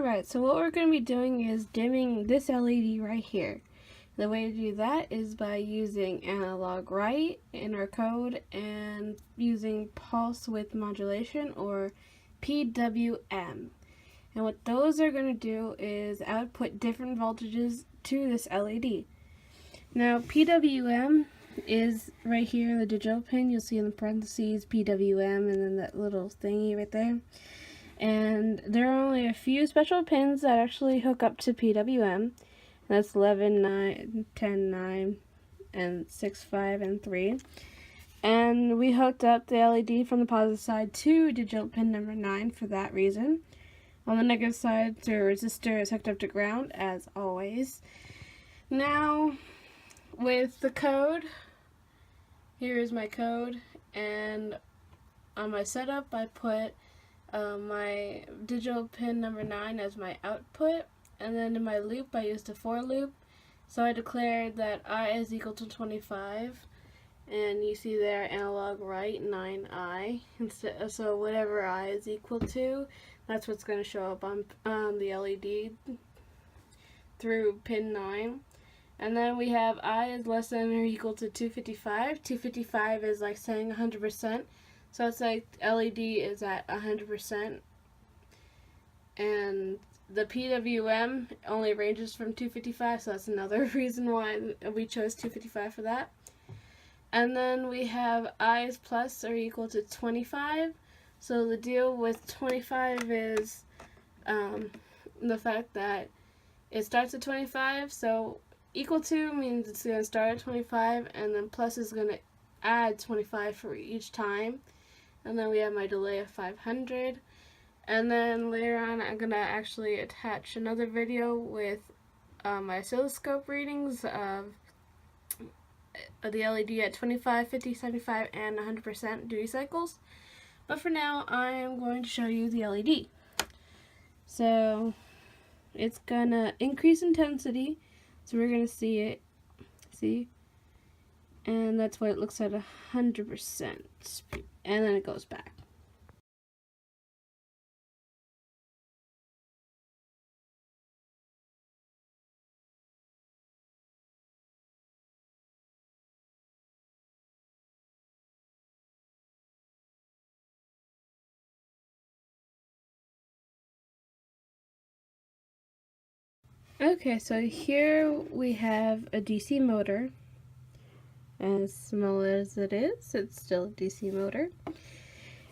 Alright, so what we're going to be doing is dimming this LED right here. The way to do that is by using analog write in our code and using pulse width modulation, or PWM. And what those are going to do is output different voltages to this LED. Now PWM is right here in the digital pin. You'll see in the parentheses PWM and then that little thingy right there. And there are only a few special pins that actually hook up to PWM. That's 11, 9, 10, 9, and 6, 5, and 3. And we hooked up the LED from the positive side to digital pin number 9 for that reason. On the negative side, the resistor is hooked up to ground, as always. Now, with the code, here is my code, and on my setup I put my digital pin number 9 as my output, and then in my loop I used a for loop. So I declared that I is equal to 25, and you see there analog write 9i. So whatever I is equal to, that's what's going to show up on the LED through pin 9. And then we have I is less than or equal to 255. 255 is like saying 100%. So it's like LED is at 100%. And the PWM only ranges from 255, so that's another reason why we chose 255 for that. And then we have I is plus or equal to 25. So the deal with 25 is the fact that it starts at 25, so equal to means it's going to start at 25, and then plus is going to add 25 for each time. And then we have my delay of 500. And then later on I'm going to actually attach another video with my oscilloscope readings of the LED at 25, 50, 75, and 100% duty cycles. But for now, I am going to show you the LED. So it's going to increase intensity. So we're going to see it. See? And that's why it looks at 100%. And then it goes back. Okay, so here we have a DC motor. As small as it is, it's still a DC motor.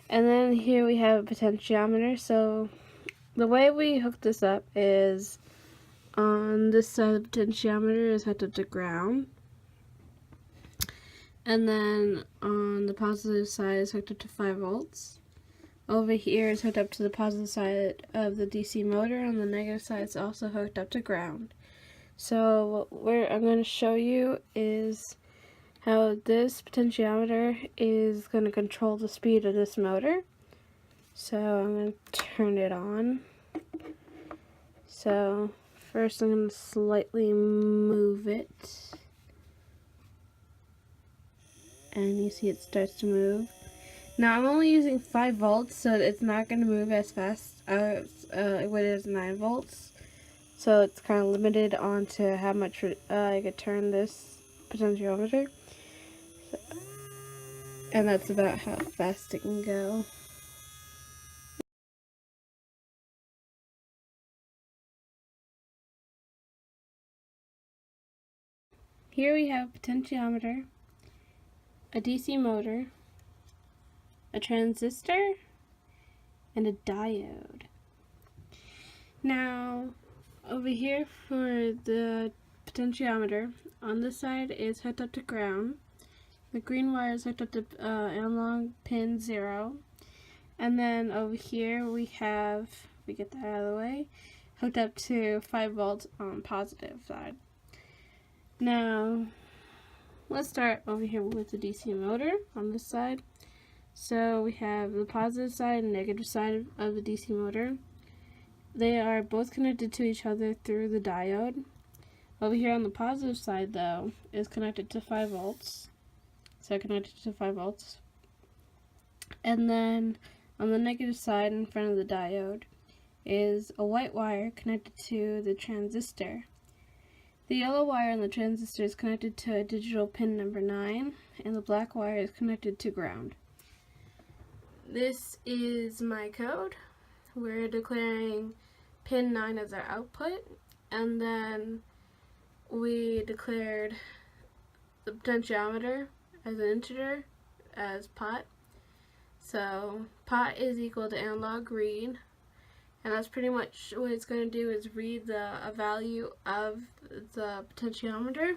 And then here we have a potentiometer. So the way we hook this up is on this side of the potentiometer is hooked up to ground. And then on the positive side is hooked up to 5 volts. Over here is hooked up to the positive side of the DC motor. On the negative side is also hooked up to ground. So what I'm going to show you is how this potentiometer is going to control the speed of this motor. So I'm going to turn it on. So first I'm going to slightly move it. And you see it starts to move. Now I'm only using 5 volts, so it's not going to move as fast as what is 9 volts. So it's kind of limited on to how much I could turn this potentiometer. And that's about how fast it can go. Here we have a potentiometer, a DC motor, a transistor, and a diode. Now, over here for the potentiometer, on this side is hooked up to ground. The green wire is hooked up to analog pin 0. And then over here we have, if we get that out of the way, hooked up to 5 volts on positive side. Now, let's start over here with the DC motor on this side. So we have the positive side and negative side of the DC motor. They are both connected to each other through the diode. Over here on the positive side, though, is connected to 5 volts. So connected to 5 volts. And then on the negative side in front of the diode is a white wire connected to the transistor. The yellow wire on the transistor is connected to a digital pin number 9, and the black wire is connected to ground. This is my code. We're declaring pin 9 as our output, and then we declared the potentiometer as an integer as pot. So pot is equal to analog read, and that's pretty much what it's going to do, is read a value of the potentiometer.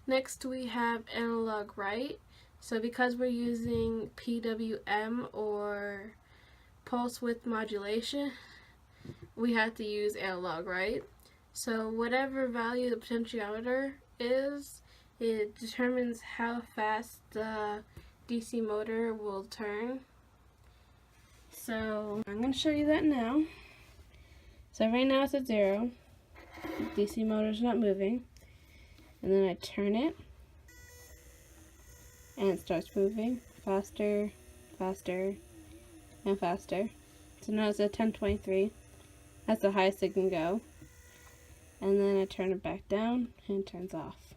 Next we have analog write. So because we're using PWM or pulse width modulation, we have to use analog write. So whatever value the potentiometer is, it determines how fast the DC motor will turn. So I'm going to show you that now. So right now it's at 0. The DC motor is not moving. And then I turn it, and it starts moving faster, faster, and faster. So now it's at 1023. That's the highest it can go. And then I turn it back down, and it turns off.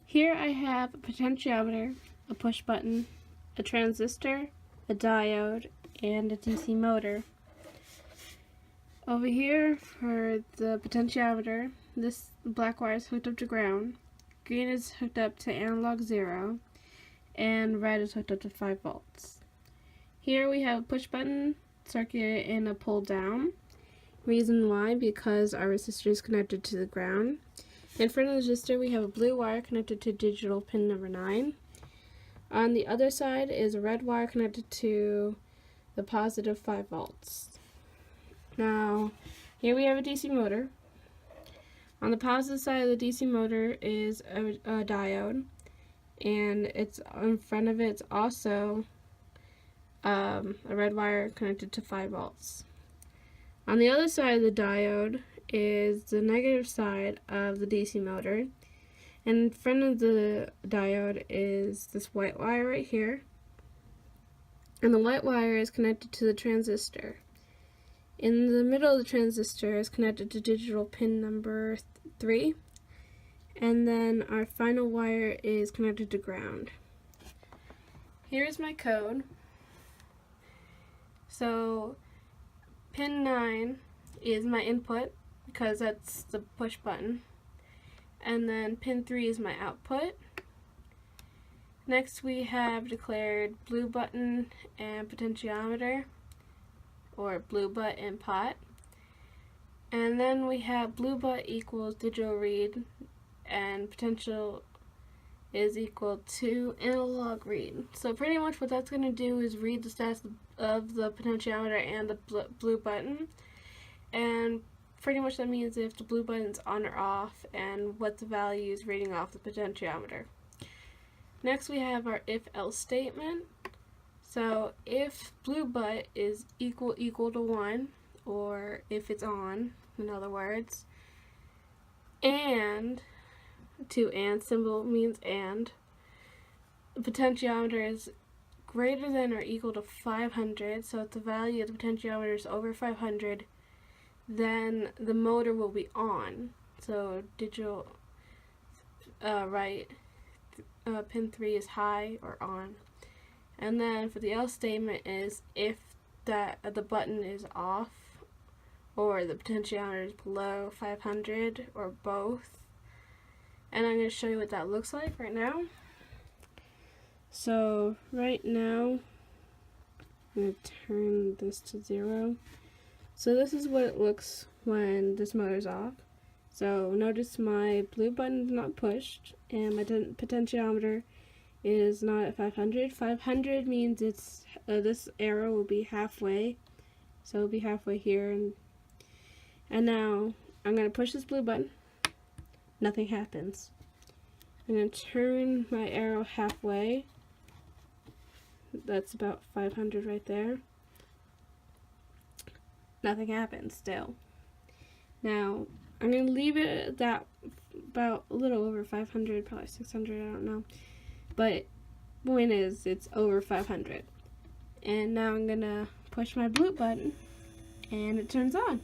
Here I have a potentiometer, a push button, a transistor, a diode, and a DC motor. Over here for the potentiometer, this black wire is hooked up to ground, green is hooked up to analog 0, and red is hooked up to 5 volts. Here we have a push button circuit and a pull down. Reason why, because our resistor is connected to the ground. In front of the resistor we have a blue wire connected to digital pin number 9. On the other side is a red wire connected to the positive 5 volts. Now, here we have a DC motor. On the positive side of the DC motor is a diode, and it's in front of it's also a red wire connected to 5 volts. On the other side of the diode is the negative side of the DC motor, and in front of the diode is this white wire right here, and the white wire is connected to the transistor. In the middle of the transistor is connected to digital pin number 3, and then our final wire is connected to ground. Here's my code. So pin 9 is my input, because that's the push button, and then pin 3 is my output. Next we have declared blue button and potentiometer, or blue butt and pot, and then we have blue butt equals digital read, and potential is equal to analog read. So pretty much what that's going to do is read the status of the potentiometer and the blue button, and pretty much that means if the blue button's on or off and what the value is reading off the potentiometer. Next we have our if-else statement. So if blue butt is equal to 1, or if it's on, in other words, and and symbol means and, the potentiometer is greater than or equal to 500, so if the value of the potentiometer is over 500, then the motor will be on. So digital right, pin 3 is high or on. And then for the else statement is if the button is off, or the potentiometer is below 500, or both. And I'm going to show you what that looks like right now. So right now, I'm going to turn this to 0. So this is what it looks when this motor's off. So notice my blue button is not pushed, and my potentiometer is not at 500. 500 means it's this arrow will be halfway, so it'll be halfway here, and now I'm going to push this blue button. Nothing happens. I'm going to turn my arrow halfway. That's about 500 right there. Nothing happens still. Now I'm going to leave it at that, about a little over 500, probably 600, I don't know. But point is, it's over 500. And now I'm going to push my blue button, and it turns on.